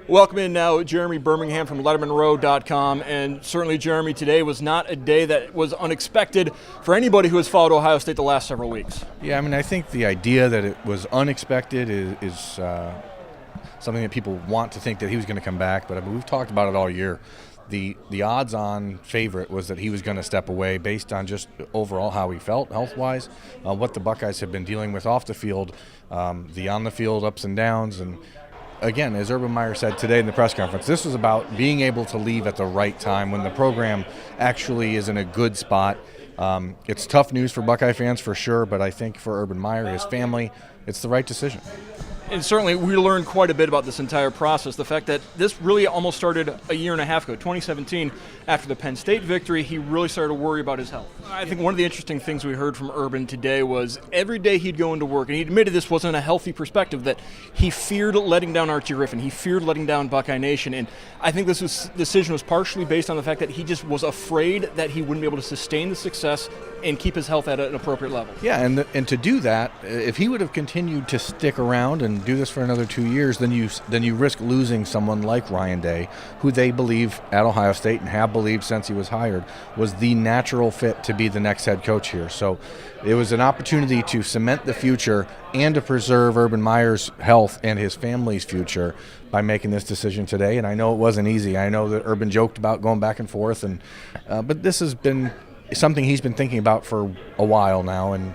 Welcome in now Jeremy Birmingham from LettermanRow.com, and certainly, Jeremy, today was not a day that was unexpected for anybody who has followed Ohio State the last several weeks. Yeah, I mean, I think the idea that it was unexpected is something that people want to think that he was going to come back, but I mean, we've talked about it all year. The odds-on favorite was that he was going to step away based on just overall how he felt health-wise, what the Buckeyes have been dealing with off the field, the on-the-field ups and downs, and again, as Urban Meyer said today in the press conference, this was about being able to leave at the right time when the program actually is in a good spot. It's tough news for Buckeye fans for sure, but I think for Urban Meyer, his family, it's the right decision. And certainly we learned quite a bit about this entire process. The fact that this really almost started a year and a half ago, 2017, after the Penn State victory, he really started to worry about his health. I think one of the interesting things we heard from Urban today was every day he'd go into work, and he admitted this wasn't a healthy perspective, that he feared letting down Archie Griffin. He feared letting down Buckeye Nation. And I think this decision was partially based on the fact that he just was afraid that he wouldn't be able to sustain the success and keep his health at an appropriate level. Yeah, and to do that, if he would have continued to stick around and do this for another 2 years, then you risk losing someone like Ryan Day, who they believe at Ohio State and have believed since he was hired was the natural fit to be the next head coach here. So it was an opportunity to cement the future and to preserve Urban Meyer's health and his family's future by making this decision today. And I know it wasn't easy. I know that Urban joked about going back and forth, and but this has been something he's been thinking about for a while now, and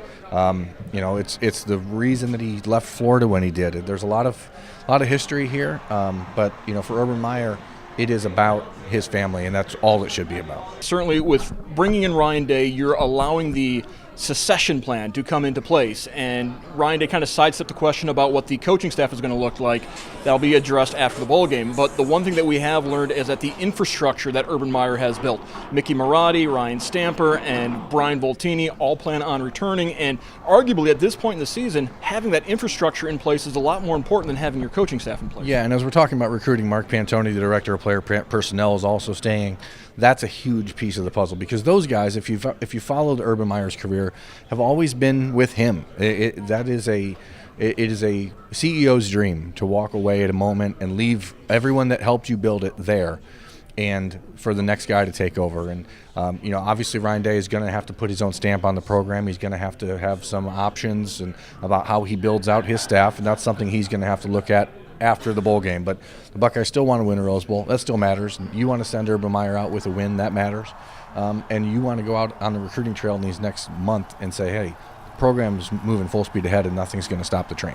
it's the reason that he left Florida when he did. There's a lot of history here, but for Urban Meyer, it is about his family, and that's all it should be about. Certainly, with bringing in Ryan Day, you're allowing the secession plan to come into place, and Ryan Day kind of sidestepped the question about what the coaching staff is going to look like. That'll be addressed after the bowl game. But the one thing that we have learned is that the infrastructure that Urban Meyer has built, Mickey Marotti, Ryan Stamper, and Brian Voltini all plan on returning, and arguably at this point in the season, having that infrastructure in place is a lot more important than having your coaching staff in place. Yeah, and as we're talking about recruiting, Mark Pantoni, the director of player personnel, is also staying. That's a huge piece of the puzzle, because those guys, if you followed Urban Meyer's career, have always been with him. It is a CEO's dream to walk away at a moment and leave everyone that helped you build it there, and for the next guy to take over. And obviously Ryan Day is going to have to put his own stamp on the program. He's going to have some options and about how he builds out his staff, and that's something he's going to have to look at after the bowl game. But the Buckeyes still want to win a Rose Bowl. That still matters. You want to send Urban Meyer out with a win. That matters. And you want to go out on the recruiting trail in these next month and say, hey, the program's moving full speed ahead and nothing's going to stop the train.